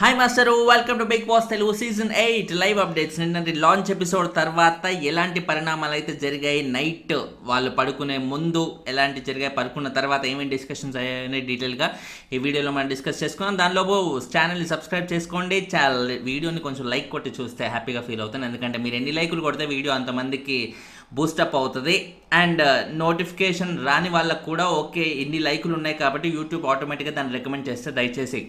Hi master, welcome to big boss Telugu season 8 live updates. నిన్నటి launch episode తర్వాత ఎలాంటి పరిణామాలు అయితే జరిగాయి, నైట్ వాళ్ళు పడుకునే ముందు ఎలాంటి జరిగాయి, పడుకున్న తర్వాత ఏమేమి డిస్కషన్స్ అయ్యాయని డీటెయిల్గా ఈ వీడియోలో మనం డిస్కస్ చేసుకున్నాం. దానిలోపు ఛానల్ని సబ్స్క్రైబ్ చేసుకోండి. వీడియోని కొంచెం లైక్ కొట్టి చూస్తే హ్యాపీగా ఫీల్ అవుతాను, ఎందుకంటే మీరు ఎన్ని లైకులు కొడితే వీడియో అంతమందికి బూస్టప్ అవుతుంది. అండ్ నోటిఫికేషన్ రాని వాళ్ళకు కూడా ఓకే ఇన్ని లైకులు ఉన్నాయి కాబట్టి యూట్యూబ్ ఆటోమేటిక్గా దాన్ని రికమెండ్ చేస్తే దయచేసి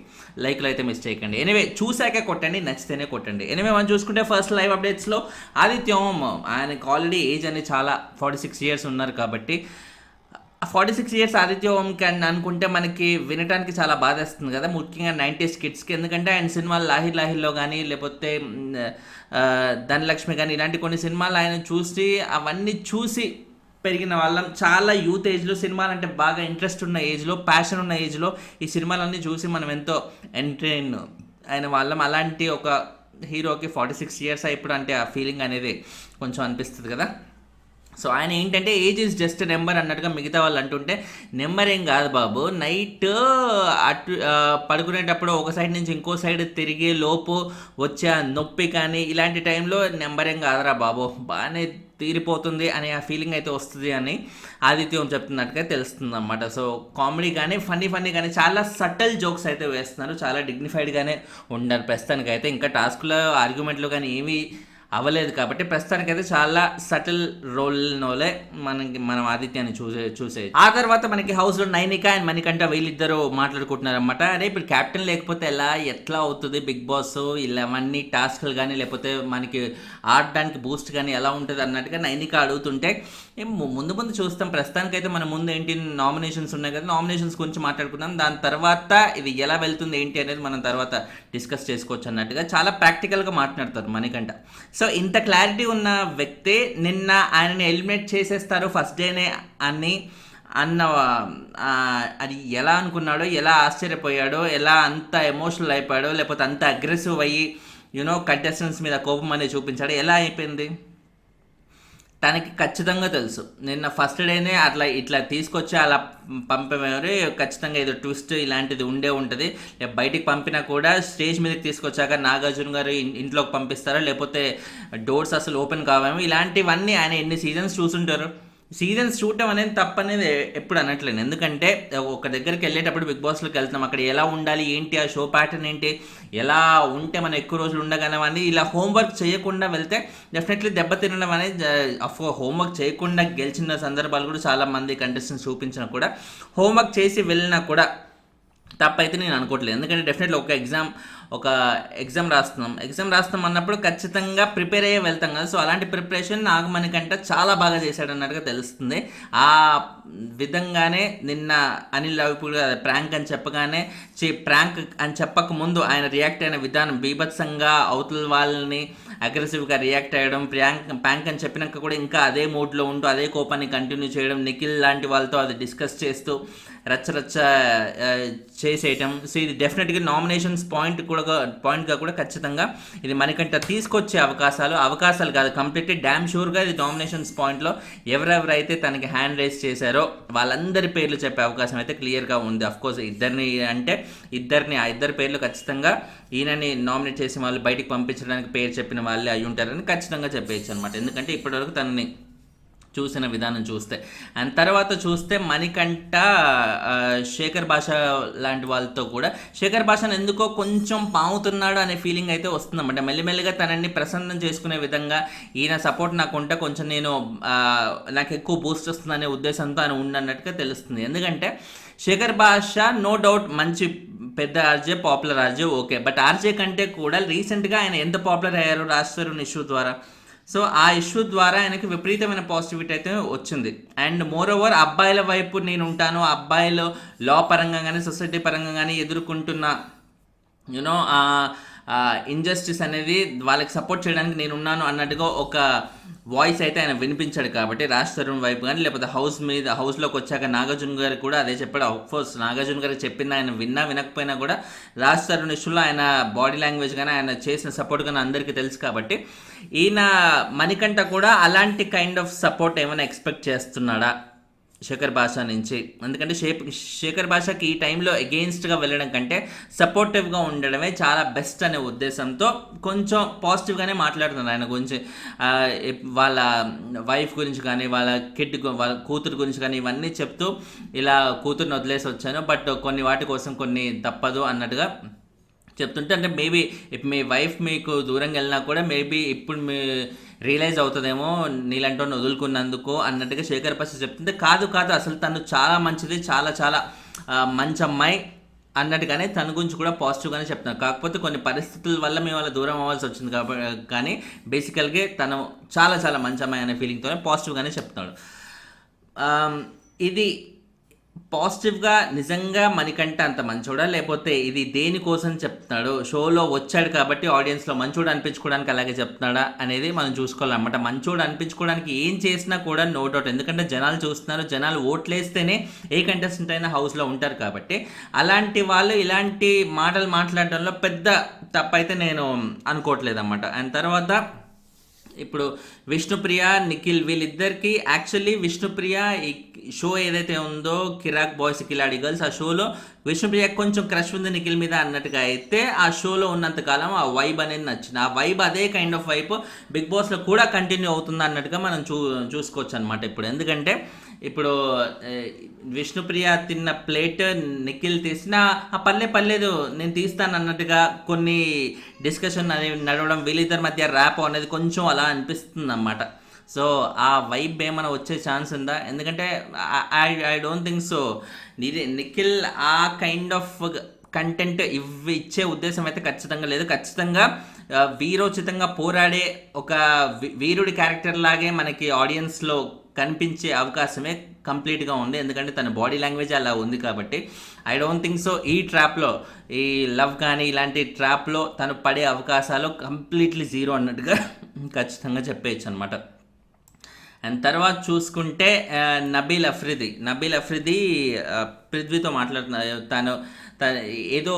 లైకులు అయితే మిస్ చేయకండి. ఎనివే చూసాకే కొట్టండి, నచ్చితేనే కొట్టండి. ఎనివే మనం చూసుకుంటే ఫస్ట్ లైవ్ అప్డేట్స్లో ఆదిత్యం, ఆయనకు ఆల్రెడీ ఏజ్ అనేది చాలా 46 years ఉన్నారు కాబట్టి 46 years ఆదిత్య ఓంకి అని అనుకుంటే మనకి వినటానికి చాలా బాధేస్తుంది కదా, ముఖ్యంగా 90s కిడ్స్కి. ఎందుకంటే ఆయన సినిమాలు లాహిర్ లాహిర్లో కానీ లేకపోతే ధనలక్ష్మి కానీ ఇలాంటి కొన్ని సినిమాలు ఆయన చూసి అవన్నీ చూసి పెరిగిన వాళ్ళం. చాలా యూత్ ఏజ్లో సినిమాలు అంటే బాగా ఇంట్రెస్ట్ ఉన్న ఏజ్లో, ప్యాషన్ ఉన్న ఏజ్లో ఈ సినిమాలన్నీ చూసి మనం ఎంతో ఎంటర్టైన్ అయిన వాళ్ళం. అలాంటి ఒక హీరోకి 46 years ఇప్పుడు అంటే ఆ ఫీలింగ్ అనేది కొంచెం అనిపిస్తుంది కదా. సో ఆయన ఏంటంటే ఏజ్ ఈజ్ జస్ట్ నెంబర్ అన్నట్టుగా మిగతా వాళ్ళు అంటుంటే, నెంబర్ ఏం కాదు బాబు, నైట్ అటు పడుకునేటప్పుడు ఒక సైడ్ నుంచి ఇంకో సైడ్ తిరిగే లోపు వచ్చే ఆ నొప్పి కానీ ఇలాంటి టైంలో నెంబర్ ఏం కాదురా బాబు, బాగానే తీరిపోతుంది అనే ఆ ఫీలింగ్ అయితే వస్తుంది అని ఆదిత్యం చెప్తున్నట్టుగా తెలుస్తుంది అన్నమాట. సో కామెడీ కానీ ఫన్నీ కానీ చాలా సటిల్ జోక్స్ అయితే వేస్తున్నారు, చాలా డిగ్నిఫైడ్గానే ఉండాలి ప్రస్తుతానికి అయితే. ఇంకా టాస్క్లో ఆర్గ్యుమెంట్లు కానీ ఏమీ అవ్వలేదు కాబట్టి ప్రస్తుతానికైతే చాలా సటిల్ రోల్లోనే మనం ఆదిత్యాన్ని చూసే ఆ తర్వాత మనకి హౌస్లో నైనిక అండ్ మణికంఠ వీళ్ళిద్దరూ మాట్లాడుకుంటున్నారన్నమాట. అరే ఇప్పుడు క్యాప్టెన్ లేకపోతే ఎట్లా అవుతుంది బిగ్ బాస్, ఇలావన్నీ టాస్క్లు కానీ లేకపోతే మనకి ఆడడానికి బూస్ట్ కానీ ఎలా ఉంటుంది అన్నట్టుగా నైనిక అడుగుతుంటే, ముందు చూస్తాం. ప్రస్తుతానికైతే మన ముందు ఏంటి నామినేషన్స్ ఉన్నాయి కదా, నామినేషన్స్ గురించి మాట్లాడుకుందాం, దాని తర్వాత ఇది ఎలా వెళ్తుంది ఏంటి అనేది మనం తర్వాత డిస్కస్ చేసుకోవచ్చు అన్నట్టుగా చాలా ప్రాక్టికల్గా మాట్లాడతారు మణికంఠ. సో ఇంత క్లారిటీ ఉన్న వ్యక్తి నిన్న ఆయనని ఎలిమినేట్ చేసేస్తారు ఫస్ట్ డేనే అన్న అది ఎలా అనుకున్నాడో, ఎలా ఆశ్చర్యపోయాడో, ఎలా అంత ఎమోషనల్ అయిపోయాడో, లేకపోతే అంత అగ్రెసివ్ అయ్యి కంటెస్టెంట్స్ మీద కోపం అనేది చూపించాడు, ఎలా అయిపోయింది తనకి ఖచ్చితంగా తెలుసు. నిన్న ఫస్ట్ డేనే ఇట్లా తీసుకొచ్చి అలా పంపేవారు, ఖచ్చితంగా ఏదో ట్విస్ట్ ఇలాంటిది ఉంటుంది. బయటికి పంపినా కూడా స్టేజ్ మీదకి తీసుకొచ్చాక నాగార్జున గారు ఇంట్లోకి పంపిస్తారా, లేకపోతే డోర్స్ అసలు ఓపెన్ కావేమో, ఇలాంటివన్నీ ఆయన ఎన్ని సీజన్స్ చూసుంటారు. సీజన్స్ చూడటం అనేది తప్పనేది ఎప్పుడు అనట్లేదు, ఎందుకంటే ఒక దగ్గరికి వెళ్ళేటప్పుడు బిగ్ బాస్లోకి వెళ్తున్నాం, అక్కడ ఎలా ఉండాలి ఏంటి, ఆ షో ప్యాటర్న్ ఏంటి, ఎలా ఉంటే మనం ఎక్కువ రోజులు ఉండగలం అని ఇలా హోంవర్క్ చేయకుండా వెళ్తే డెఫినెట్లీ దెబ్బతినడం అనేది. హోంవర్క్ చేయకుండా గెలిచిన సందర్భాలు కూడా చాలామంది కంటెస్టెంట్స్ చూపించినా కూడా హోంవర్క్ చేసి వెళ్ళినా కూడా తప్పైతే నేను అనుకోవట్లేదు. ఎందుకంటే డెఫినెట్లీ ఒక ఎగ్జామ్ రాస్తున్నాం అన్నప్పుడు ఖచ్చితంగా ప్రిపేర్ అయ్యే వెళ్తాం కదా. సో అలాంటి ప్రిపరేషన్ నాగమణికంట చాలా బాగా చేశాడు అన్నట్టుగా తెలుస్తుంది. ఆ విధంగానే నిన్న అనిల్ రావిపూడి ప్రాంక్ అని చెప్పగానే ప్రాంక్ అని చెప్పక ముందు ఆయన రియాక్ట్ అయిన విధానం, బీభత్సంగా అవతల వాళ్ళని అగ్రెసివ్గా రియాక్ట్ అయ్యడం, ప్రాంక్ అని చెప్పినాక కూడా ఇంకా అదే మూడ్లో ఉంటూ అదే కోపాన్ని కంటిన్యూ చేయడం, నిఖిల్ లాంటి వాళ్ళతో అది డిస్కస్ చేస్తూ రచ్చ చేసేయటం. సో ఇది డెఫినెట్గా నామినేషన్స్ పాయింట్గా కూడా ఖచ్చితంగా ఇది మణికంఠ తీసుకొచ్చే అవకాశాలు కాదు, కంప్లీట్లీ డ్యామ్ షూర్గా ఇది నామినేషన్స్ పాయింట్లో ఎవరెవరైతే తనకి హ్యాండ్ రైజ్ చేశారో వాళ్ళందరి పేర్లు చెప్పే అవకాశం అయితే క్లియర్గా ఉంది. అఫ్కోర్స్ ఆ ఇద్దరి పేర్లు ఖచ్చితంగా ఈయనని నామినేట్ చేసి వాళ్ళు బయటికి పంపించడానికి పేరు చెప్పిన వాళ్ళే అయి ఉంటారని ఖచ్చితంగా చెప్పేయచ్చు అనమాట. ఎందుకంటే ఇప్పటివరకు తనని చూసిన విధానం చూస్తే. అండ్ తర్వాత చూస్తే మణికంఠ శేఖర్ భాష లాంటి వాళ్ళతో కూడా శేఖర్ భాషను ఎందుకో కొంచెం పాముతున్నాడు అనే ఫీలింగ్ అయితే వస్తుందన్నమాట. మెల్లిమెల్లిగా తనని ప్రసన్నం చేసుకునే విధంగా ఈయన సపోర్ట్ నాకు ఉంటే కొంచెం నాకు ఎక్కువ బూస్ట్ వస్తుందనే ఉద్దేశంతో ఆయన ఉండన్నట్టుగా తెలుస్తుంది. ఎందుకంటే శేఖర్ భాష నో డౌట్ మంచి పెద్ద RJ, popular RJ, okay. But RJ కంటే కూడా రీసెంట్గా ఆయన ఎంత పాపులర్ అయ్యారు రాజశేఖర్ ఇష్యూ ద్వారా. సో ఆ ఇష్యూ ద్వారా ఆయనకి విపరీతమైన పాజిటివిటీ అయితే వచ్చింది. అండ్ మోర్ ఓవర్ అబ్బాయిల వైపు నేను ఉంటాను, అబ్బాయిలు లా పరంగా కానీ సొసైటీ పరంగా కానీ ఎదుర్కొంటున్న ఇంజస్టిస్ అనేది వాళ్ళకి సపోర్ట్ చేయడానికి నేను ఉన్నాను అన్నట్టుగా ఒక వాయిస్ అయితే ఆయన వినిపించాడు. కాబట్టి రాజ్ తరుణ్ వైపు కానీ లేకపోతే హౌస్లోకి వచ్చాక నాగార్జున గారు కూడా అదే చెప్పాడు. అఫ్కోర్స్ నాగార్జున గారికి చెప్పింది ఆయన వినకపోయినా కూడా రాజ్ తరుణ్ ఇష్యూలో ఆయన బాడీ లాంగ్వేజ్ కానీ ఆయన చేసిన సపోర్ట్ కానీ అందరికీ తెలుసు. కాబట్టి ఈయన మణికంఠ కూడా అలాంటి కైండ్ ఆఫ్ సపోర్ట్ ఏమైనా ఎక్స్పెక్ట్ చేస్తున్నాడా శేఖర్ భాషా నుంచి. ఎందుకంటే శేఖర్ భాషకి ఈ టైంలో అగెయిన్స్ట్గా వెళ్ళడం కంటే సపోర్టివ్గా ఉండడమే చాలా బెస్ట్ అనే ఉద్దేశంతో కొంచెం పాజిటివ్గానే మాట్లాడుతున్నారు ఆయన గురించి. వాళ్ళ వైఫ్ గురించి కానీ వాళ్ళ కూతురు గురించి కానీ ఇవన్నీ చెప్తూ ఇలా కూతురుని వదిలేసి వచ్చాను, బట్ కొన్ని వాటి కోసం కొన్ని తప్పదు అన్నట్టుగా చెప్తుంటే, అంటే మేబీ మీ వైఫ్ మీకు దూరంగా వెళ్ళినా కూడా మేబీ ఇప్పుడు మీ రియలైజ్ అవుతుందేమో నీలాంటి వదులుకున్నందుకు అన్నట్టుగా శేఖర్ భాష చెప్తుంటే, కాదు అసలు తను చాలా మంచిది, చాలా చాలా మంచి అమ్మాయి అన్నట్టుగానే తన గురించి కూడా పాజిటివ్గానే చెప్తున్నారు. కాకపోతే కొన్ని పరిస్థితుల వల్ల మేము వాళ్ళ దూరం అవ్వాల్సి వచ్చింది కాబట్టి, కానీ బేసికల్గా తను చాలా చాలా మంచి అమ్మాయి అనే ఫీలింగ్తోనే పాజిటివ్గానే చెప్తున్నాడు. ఇది పాజిటివ్గా నిజంగా మణికంఠ అంత మంచోడా, లేకపోతే ఇది దేనికోసం చెప్తున్నాడు, షోలో వచ్చాడు కాబట్టి ఆడియన్స్లో మంచోడు అనిపించుకోవడానికి అలాగే చెప్తున్నాడా అనేది మనం చూసుకోవాలన్నమాట. మంచోడు అనిపించుకోవడానికి ఏం చేసినా కూడా నో డౌట్, ఎందుకంటే జనాలు చూస్తున్నారు, జనాలు ఓట్లేస్తేనే ఏ కంటెస్టెంట్ అయినా హౌస్లో ఉంటారు కాబట్టి అలాంటి వాళ్ళు ఇలాంటి మాటలు మాట్లాడడంలో పెద్ద తప్పైతే నేను అనుకోవట్లేదు అన్నమాట. అండ్ తర్వాత ఇప్పుడు విష్ణుప్రియ, నిఖిల్ వీళ్ళిద్దరికి యాక్చువల్లీ విష్ణుప్రియ ఈ షో ఏదైతే ఉందో కిరాక్ బాయ్స్ కిలాడి గర్ల్స్, ఆ షోలో విష్ణుప్రియ కొంచెం క్రష్ ఉంది నిఖిల్ మీద అన్నట్టుగా అయితే ఆ షోలో ఉన్నంతకాలం ఆ వైబ్ అనేది నచ్చింది. ఆ వైబ్ అదే కైండ్ ఆఫ్ వైబ్ బిగ్ బాస్లో కూడా కంటిన్యూ అవుతుంది అన్నట్టుగా మనం చూసుకోవచ్చు అనమాట. ఇప్పుడు ఇప్పుడు విష్ణుప్రియ తిన్న ప్లేట్ నిఖిల్ తీసిన పర్లేదు నేను తీస్తాను అన్నట్టుగా కొన్ని డిస్కషన్ అనేది నడవడం, వీళ్ళిద్దరి మధ్య ర్యాప్ అనేది కొంచెం అలా అనిపిస్తుంది అన్నమాట. సో ఆ వైబ్ ఏమైనా వచ్చే ఛాన్స్ ఉందా? ఎందుకంటే I don't think so. Nikhil ఆ కైండ్ ఆఫ్ కంటెంట్ ఇచ్చే ఉద్దేశం అయితే ఖచ్చితంగా లేదు. ఖచ్చితంగా వీరోచితంగా పోరాడే ఒక వీరుడి క్యారెక్టర్ లాగే మనకి ఆడియన్స్లో కనిపించే అవకాశమే కంప్లీట్గా ఉంది, ఎందుకంటే తన బాడీ లాంగ్వేజ్ అలా ఉంది కాబట్టి. ఐ డోంట్ థింక్ సో ఈ ట్రాప్లో, ఈ లవ్ కానీ ఇలాంటి ట్రాప్లో తను పడే అవకాశాలు కంప్లీట్లీ జీరో అన్నట్టుగా ఖచ్చితంగా చెప్పేయచ్చు అనమాట. అండ్ తర్వాత చూసుకుంటే నబీల్ అఫ్రిది పృథ్వీతో మాట్లాడుతున్నారు. తను ఏదో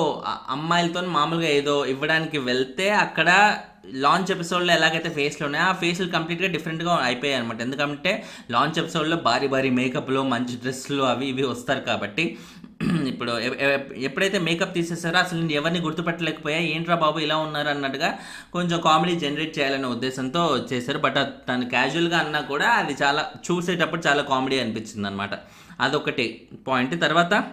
అమ్మాయిలతో మామూలుగా ఏదో ఇవ్వడానికి వెళ్తే అక్కడ లాంచ్ ఎపిసోడ్లో ఎలాగైతే ఫేస్లు ఉన్నాయో ఆ ఫేస్లు కంప్లీట్గా డిఫరెంట్గా అయిపోయాయి అనమాట. ఎందుకంటే లాంచ్ ఎపిసోడ్లో భారీ మేకప్లో మంచి డ్రెస్సులు అవి ఇవి వస్తారు కాబట్టి ఇప్పుడు ఎప్పుడైతే మేకప్ తీసేసారో అసలు నేను ఎవరిని గుర్తుపట్టలేకపోయా, ఏంట్రా బాబు ఇలా ఉన్నారు అన్నట్టుగా కొంచెం కామెడీ జనరేట్ చేయాలనే ఉద్దేశంతో చేశారు. బట్ తను క్యాజువల్గా అన్నా కూడా అది చాలా చూసేటప్పుడు చాలా కామెడీ అనిపించింది అనమాట. అదొకటి పాయింట్. తర్వాత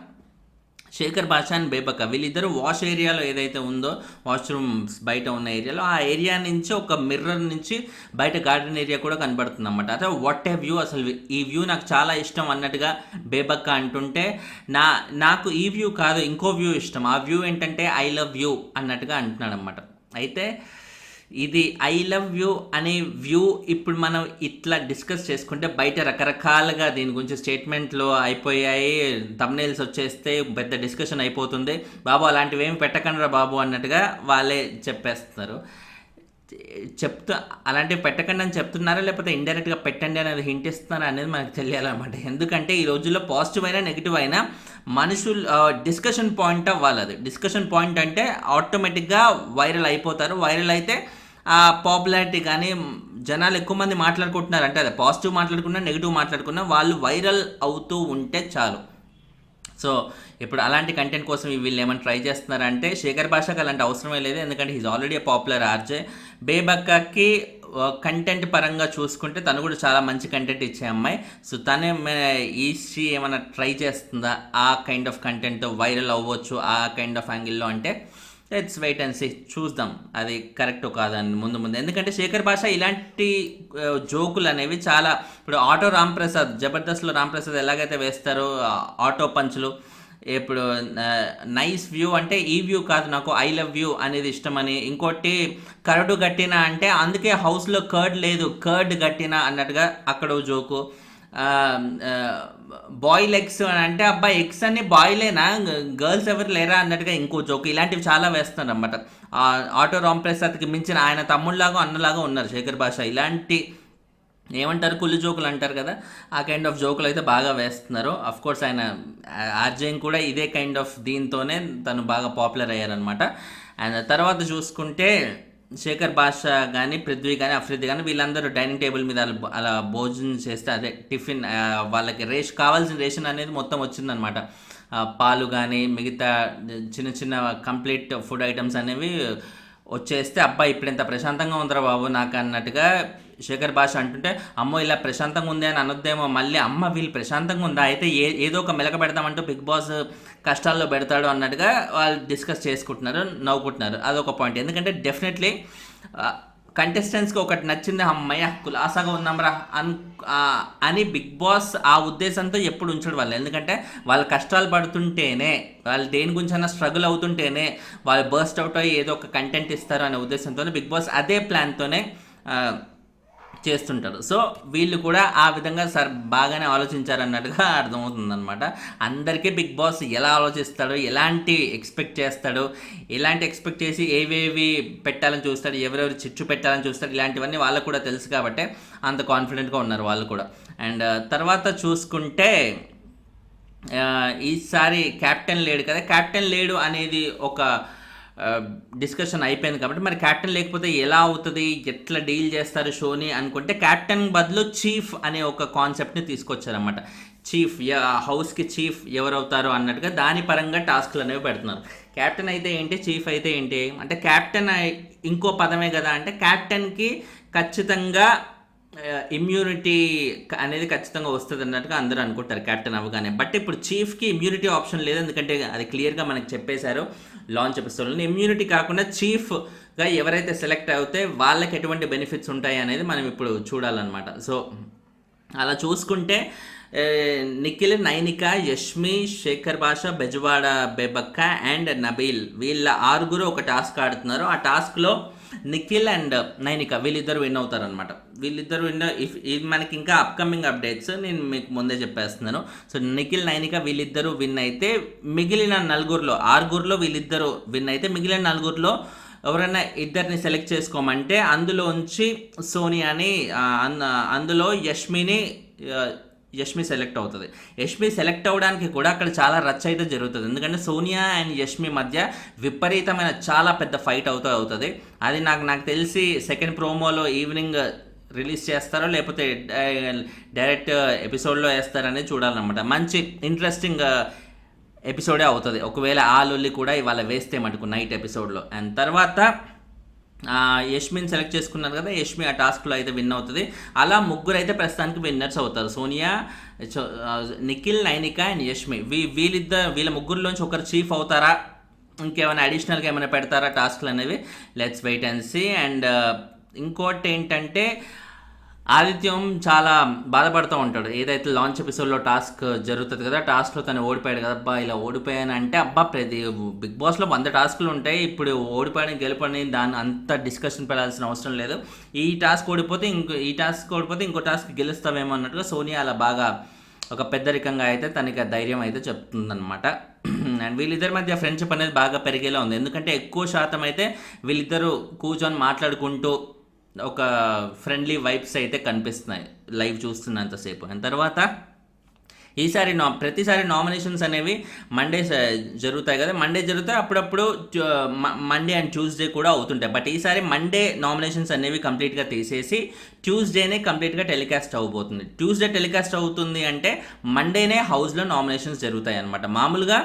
శేఖర్ భాషా అండ్ బేబక్క వీళ్ళిద్దరూ వాష్ ఏరియాలో ఏదైతే ఉందో, వాష్రూమ్స్ బయట ఉన్న ఏరియాలో, ఆ ఏరియా నుంచి ఒక మిర్రర్ నుంచి బయట గార్డెన్ ఏరియా కూడా కనబడుతుంది అన్నమాట. అదే వాట్ ఏ వ్యూ, అసలు ఈ వ్యూ నాకు చాలా ఇష్టం అన్నట్టుగా బేబక్క అంటుంటే, నాకు ఈ వ్యూ కాదు ఇంకో వ్యూ ఇష్టం. ఆ వ్యూ ఏంటంటే ఐ లవ్ యూ అన్నట్టుగా అంటున్నాడు అన్నమాట. అయితే ఇది ఐ లవ్ యూ అనే వ్యూ ఇప్పుడు మనం ఇట్లా డిస్కస్ చేసుకుంటే బయట రకరకాలుగా దీని గురించి స్టేట్మెంట్లు అయిపోయాయి, థంబ్నెయిల్స్ వచ్చేస్తే పెద్ద డిస్కషన్ అయిపోతుంది. బాబు అలాంటివి ఏమి పెట్టకండి రా బాబు అన్నట్టుగా వాళ్ళే చెప్పేస్తున్నారు. అలాంటివి పెట్టకండి అని చెప్తున్నారా, లేకపోతే ఇండైరెక్ట్గా పెట్టండి అనేది హింట్ ఇస్తున్నారా అనేది మనకు తెలియాలన్నమాట. ఎందుకంటే ఈ రోజుల్లో పాజిటివ్ అయినా నెగిటివ్ అయినా మనుషులు డిస్కషన్ పాయింట్ అవ్వాలి. అది డిస్కషన్ పాయింట్ అంటే ఆటోమేటిక్గా వైరల్ అయిపోతారు. వైరల్ అయితే ఆ పాపులారిటీ కానీ జనాలు ఎక్కువ మంది మాట్లాడుకుంటున్నారు అంటే, అదే పాజిటివ్ మాట్లాడుకున్నా నెగిటివ్ మాట్లాడుకున్నా వాళ్ళు వైరల్ అవుతూ ఉంటే చాలు. సో ఇప్పుడు అలాంటి కంటెంట్ కోసం వీళ్ళు ఏమైనా ట్రై చేస్తున్నారంటే శేఖర్ భాషకి అలాంటి అవసరమే లేదు, ఎందుకంటే హీజ్ ఆల్రెడీ పాపులర్ ఆర్జే. బేబక్కకి కంటెంట్ పరంగా చూసుకుంటే తను కూడా చాలా మంచి కంటెంట్ ఇచ్చే అమ్మాయి. సో తనే ఈస్ట్రీ ఏమైనా ట్రై చేస్తుందా ఆ కైండ్ ఆఫ్ కంటెంట్ వైరల్ అవ్వచ్చు ఆ కైండ్ ఆఫ్ యాంగిల్లో అంటే లెట్స్ వెయిట్ అండ్ సీ, చూద్దాం అది కరెక్ట్ కాదని ముందు. ఎందుకంటే శేఖర్ భాష ఇలాంటి జోకులు అనేవి చాలా, ఇప్పుడు ఆటో రాంప్రసాద్ జబర్దస్త్లో రాంప్రసాద్ ఎలాగైతే వేస్తారో ఆటో పంచులు, ఇప్పుడు నైస్ వ్యూ అంటే ఈ వ్యూ కాదు నాకు ఐ లవ్ యూ అనేది ఇష్టమని, ఇంకోటి కరడు గట్టిన అంటే అందుకే హౌస్లో కర్డ్ లేదు కర్డ్ గట్టిన అన్నట్టుగా అక్కడ జోకు. బాయిల్ ఎగ్స్ అని అంటే అబ్బాయి ఎగ్స్ అన్ని బాయిలేనా, గర్ల్స్ ఎవరు లేరా అన్నట్టుగా ఇంకో జోకు. ఇలాంటివి చాలా వేస్తున్నారు అన్నమాట. ఆటో రాంప్రసాద్కి మించిన ఆయన తమ్ముళ్ళలాగా అన్నలాగా ఉన్నారు శేఖర్ భాష. ఇలాంటి ఏమంటారు కుళ్ళు జోకులు అంటారు కదా, ఆ కైండ్ ఆఫ్ జోకులు అయితే బాగా వేస్తున్నారు. అఫ్ కోర్స్ ఆయన ఆర్జేన్ కూడా ఇదే కైండ్ ఆఫ్ దీంతోనే తను బాగా పాపులర్ అయ్యారనమాట. అండ్ తర్వాత చూసుకుంటే శేఖర్ భాషా కానీ పృథ్వీ కానీ అఫ్రిది కానీ వీళ్ళందరూ డైనింగ్ టేబుల్ మీద అలా భోజనం చేస్తే అదే టిఫిన్ వాళ్ళకి కావాల్సిన రేషన్ అనేది మొత్తం వచ్చిందనమాట. పాలు కానీ మిగతా చిన్న చిన్న కంప్లీట్ ఫుడ్ ఐటమ్స్ అనేవి వచ్చేస్తే అబ్బాయి ఇప్పుడు ఇంత ప్రశాంతంగా ఉందిరా బాబు నాకు అన్నట్టుగా శేఖర్ భాష అంటుంటే, అమ్మో ఇలా ప్రశాంతంగా ఉంది అని అనొద్దేమో, మళ్ళీ అమ్మ వీళ్ళు ప్రశాంతంగా ఉందా అయితే ఏదో ఒక మెలక పెడతామంటూ బిగ్ బాస్ కష్టాల్లో పెడతాడు అన్నట్టుగా వాళ్ళు డిస్కస్ చేసుకుంటున్నారు, నవ్వుకుంటున్నారు. అదొక పాయింట్. ఎందుకంటే డెఫినెట్లీ కంటెస్టెంట్స్కి ఒకటి నచ్చింది, అమ్మయ్య కులాసాగా ఉన్నాంరా అని బిగ్ బాస్ ఆ ఉద్దేశంతో ఎప్పుడు ఉంచడు వాళ్ళు. ఎందుకంటే వాళ్ళు కష్టాలు పడుతుంటేనే, వాళ్ళు దేని గురించైనా స్ట్రగుల్ అవుతుంటేనే వాళ్ళు బర్స్ట్ అవుట్ అయ్యి ఏదో ఒక కంటెంట్ ఇస్తారు అనే ఉద్దేశంతోనే బిగ్ బాస్ అదే ప్లాన్తోనే చేస్తుంటారు. సో వీళ్ళు కూడా ఆ విధంగా బాగానే ఆలోచించారన్నట్టుగా అర్థమవుతుందన్నమాట. అందరికీ బిగ్ బాస్ ఎలా ఆలోచిస్తాడో, ఎలాంటి ఎక్స్పెక్ట్ చేస్తాడో, ఎలాంటి ఎక్స్పెక్ట్ చేసి ఏవేవి పెట్టాలని చూస్తాడు, ఎవరెవరు చిచ్చు పెట్టాలని చూస్తాడు, ఇలాంటివన్నీ వాళ్ళకు కూడా తెలుసు కాబట్టి అంత కాన్ఫిడెంట్గా ఉన్నారు వాళ్ళు కూడా. అండ్ తర్వాత చూసుకుంటే ఈసారి క్యాప్టెన్ లేడు కదా, క్యాప్టెన్ లేడు అనేది ఒక డిస్కషన్ అయిపోయింది కాబట్టి మరి క్యాప్టెన్ లేకపోతే ఎలా అవుతుంది, ఎట్లా డీల్ చేస్తారు షోని అనుకుంటే క్యాప్టెన్ బదులు చీఫ్ అనే ఒక కాన్సెప్ట్ని తీసుకొచ్చారన్నమాట. చీఫ్ హౌస్కి చీఫ్ ఎవరవుతారో అన్నట్టుగా దాని పరంగా టాస్క్లు అనేవి పెడుతున్నారు. క్యాప్టెన్ అయితే ఏంటి, చీఫ్ అయితే ఏంటి అంటే క్యాప్టెన్ ఇంకో పదమే కదా అంటే క్యాప్టెన్కి ఖచ్చితంగా ఇమ్యూనిటీ అనేది ఖచ్చితంగా వస్తుంది అన్నట్టుగా అందరూ అనుకుంటారు క్యాప్టెన్ అవ్వగానే. బట్ ఇప్పుడు చీఫ్కి ఇమ్యూనిటీ ఆప్షన్ లేదు, ఎందుకంటే అది క్లియర్గా మనకి చెప్పేశారు లాంచ్ ఎపిసోడ్లో. ఇమ్యూనిటీ కాకుండా చీఫ్గా ఎవరైతే సెలెక్ట్ అవుతే వాళ్ళకి ఎటువంటి బెనిఫిట్స్ ఉంటాయి అనేది మనం ఇప్పుడు చూడాలన్నమాట. సో అలా చూసుకుంటే నిఖిల్, నైనిక, యష్మి, శేఖర్ భాష, బెజవాడ బేబక్క అండ్ నబీల్ వీళ్ళ 6 ఒక టాస్క్ ఆడుతున్నారు. ఆ టాస్క్లో నిఖిల్ అండ్ నైనిక వీళ్ళిద్దరు విన్ అవుతారనమాట. వీళ్ళిద్దరు విన్ ఇది మనకి ఇంకా అప్కమింగ్ అప్డేట్స్ నేను మీకు ముందే చెప్పేస్తున్నాను. సో నిఖిల్, నైనిక వీళ్ళిద్దరూ విన్ అయితే మిగిలిన 6 వీళ్ళిద్దరూ విన్ అయితే మిగిలిన 4 ఎవరైనా ఇద్దరిని సెలెక్ట్ చేసుకోమంటే అందులోంచి సోనియాని, అందులో యష్మి సెలెక్ట్ అవుతుంది. యష్మి సెలెక్ట్ అవ్వడానికి కూడా అక్కడ చాలా రచ్చ అయితే జరుగుతుంది. ఎందుకంటే సోనియా అండ్ యష్మి మధ్య విపరీతమైన చాలా పెద్ద ఫైట్ అవుతుంది. అది నాకు తెలిసి సెకండ్ ప్రోమోలో ఈవినింగ్ రిలీజ్ చేస్తారో లేకపోతే డైరెక్ట్ ఎపిసోడ్లో వేస్తారనేది చూడాలన్నమాట. మంచి ఇంట్రెస్టింగ్ ఎపిసోడే అవుతుంది ఒకవేళ ఆ లొల్లి కూడా ఇవాళ వేస్తే మటుకు నైట్ ఎపిసోడ్లో. అండ్ తర్వాత యష్మిని సెలెక్ట్ చేసుకున్నారు కదా, యష్మి ఆ టాస్క్లో అయితే విన్ అవుతుంది. అలా 3 అయితే ప్రస్తుతానికి విన్నర్స్ అవుతారు, సోనియా, నిఖిల్, నైనిక అండ్ యష్మి. వీళ్ళ 3లోంచి ఒకరు చీఫ్ అవుతారా, ఇంకేమైనా అడిషనల్గా ఏమైనా పెడతారా టాస్క్లు అనేవి, let's wait and see. And ఇంకోటి ఏంటంటే ఆదిత్యం చాలా బాధపడుతూ ఉంటాడు. ఏదైతే లాంచ్ ఎపిసోడ్లో టాస్క్ జరుగుతుంది కదా, టాస్క్లో తను ఓడిపోయాడు కదా, అబ్బా ఇలా ఓడిపోయాను అంటే ప్రతి బిగ్ బాస్లో 100 టాస్క్లు ఉంటాయి, ఇప్పుడు ఓడిపోయిన గెలుపని దాన్ని అంత డిస్కషన్ పెట్టాల్సిన అవసరం లేదు. ఈ టాస్క్ ఓడిపోతే ఇంకో టాస్క్ గెలుస్తావేమో అన్నట్టుగా సోనియా అలా బాగా ఒక పెద్దరికంగా అయితే తనకి ధైర్యం అయితే చెప్తుందనమాట. అండ్ వీళ్ళిద్దరి మధ్య ఫ్రెండ్షిప్ అనేది బాగా పెరిగేలా ఉంది. ఎందుకంటే ఎక్కువ శాతం అయితే వీళ్ళిద్దరూ కూర్చొని మాట్లాడుకుంటూ ఒక ఫ్రెండ్లీ వైబ్స్ అయితే కనిపిస్తున్నాయి లైవ్ చూస్తున్నంతసేపు. అండ్ తర్వాత ఈసారి ప్రతిసారి నామినేషన్స్ అనేవి మండే జరుగుతాయి కదా, మండే జరుగుతాయి, అప్పుడప్పుడు మండే అండ్ ట్యూస్డే కూడా అవుతుంటాయి. బట్ ఈసారి మండే నామినేషన్స్ అనేవి కంప్లీట్గా తీసేసి ట్యూస్డేనే కంప్లీట్గా టెలికాస్ట్ అవబోతుంది. ట్యూస్డే టెలికాస్ట్ అవుతుంది అంటే మండేనే హౌస్లో నామినేషన్స్ జరుగుతాయి అన్నమాట. మామూలుగా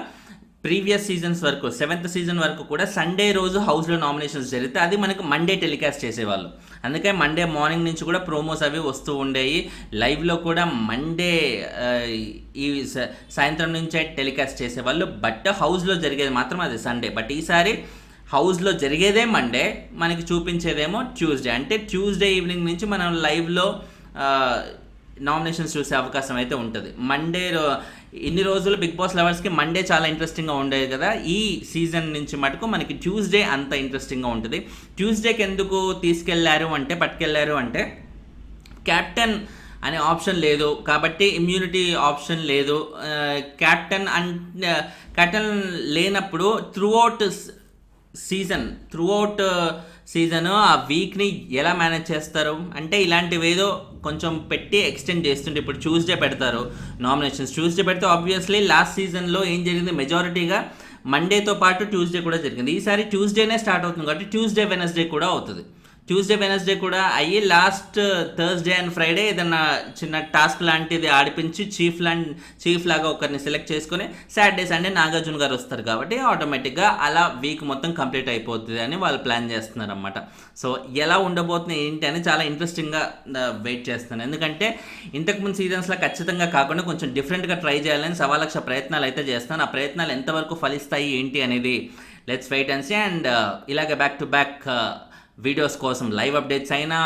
ప్రీవియస్ సీజన్స్ వరకు 7th సీజన్ వరకు కూడా సండే రోజు హౌస్లో నామినేషన్స్ జరిగితే అది మనకు మండే టెలికాస్ట్ చేసేవాళ్ళు. అందుకే మండే మార్నింగ్ నుంచి కూడా ప్రోమోస్ అవి వస్తూ ఉండేవి. లైవ్లో కూడా మండే ఈ సాయంత్రం నుంచే టెలికాస్ట్ చేసేవాళ్ళు. బట్ హౌస్లో జరిగేది మాత్రం అది సండే. బట్ ఈసారి హౌస్లో జరిగేదే మండే, మనకి చూపించేదేమో ట్యూస్డే. అంటే ట్యూస్డే ఈవినింగ్ నుంచి మనం లైవ్లో నామినేషన్స్ చూసే అవకాశం అయితే ఉంటుంది. మండే ఇన్ని రోజులు బిగ్ బాస్ లవర్స్కి మండే చాలా ఇంట్రెస్టింగ్గా ఉండేది కదా, ఈ సీజన్ నుంచి మటుకు మనకి ట్యూస్డే అంత ఇంట్రెస్టింగ్గా ఉంటుంది. ట్యూస్డేకి ఎందుకు పట్టుకెళ్ళారు అంటే క్యాప్టెన్ అనే ఆప్షన్ లేదు కాబట్టి, ఇమ్యూనిటీ ఆప్షన్ లేదు. క్యాప్టెన్ లేనప్పుడు త్రూఅవుట్ సీజన్ ఆ వీక్ని ఎలా మేనేజ్ చేస్తారు అంటే ఇలాంటివి ఏదో కొంచెం పెట్టి ఎక్స్టెండ్ చేస్తుంటే, ఇప్పుడు ట్యూస్డే పెడతారు నామినేషన్స్. ట్యూస్డే పెడితే ఆబ్వియస్లీ లాస్ట్ సీజన్లో ఏం జరిగింది, మెజారిటీగా మండేతో పాటు ట్యూస్డే కూడా జరిగింది. ఈసారి ట్యూస్డేనే స్టార్ట్ అవుతుంది కాబట్టి ట్యూస్డే వెనస్డే కూడా అవుతుంది. ట్యూస్డే వెనస్డే కూడా అయ్యి లాస్ట్ థర్స్డే అండ్ ఫ్రైడే ఏదన్నా చిన్న టాస్క్ లాంటిది ఆడిపించి చీఫ్ లాగా ఒకరిని సెలెక్ట్ చేసుకుని సాటర్డే సండే నాగార్జున గారు వస్తారు కాబట్టి ఆటోమేటిక్గా అలా వీక్ మొత్తం కంప్లీట్ అయిపోతుంది అని వాళ్ళు ప్లాన్ చేస్తున్నారు అన్నమాట. సో ఎలా ఉండబోతుంది ఏంటి అని చాలా ఇంట్రెస్టింగ్గా వెయిట్ చేస్తున్నాను. ఎందుకంటే ఇంతకుముందు సీజన్స్లో ఖచ్చితంగా కాకుండా కొంచెం డిఫరెంట్గా ట్రై చేయాలని 1,00,000 ప్రయత్నాలు అయితే చేస్తాను. ఆ ప్రయత్నాలు ఎంతవరకు ఫలిస్తాయి ఏంటి అనేది let's wait and see. And ఇలాగే బ్యాక్ టు బ్యాక్ వీడియోస్ కోసం లైవ్ అప్డేట్స్ అయినా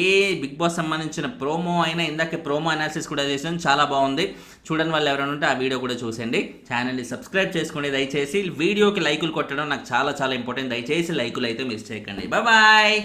ఏ బిగ్ బాస్ సంబంధించిన ప్రోమో అయినా, ఇందాక ప్రోమో అనాలిసిస్ కూడా చేసాను, చాలా బాగుంది. చూడని వాళ్ళు ఎవరైనా ఉంటే ఆ వీడియో కూడా చూసేయండి. ఛానల్ని సబ్స్క్రైబ్ చేసుకోండి దయచేసి. వీడియోకి లైకులు కొట్టడం నాకు చాలా చాలా ఇంపార్టెంట్. దయచేసి లైకులు అయితే మిస్ చేయకండి. బాయ్.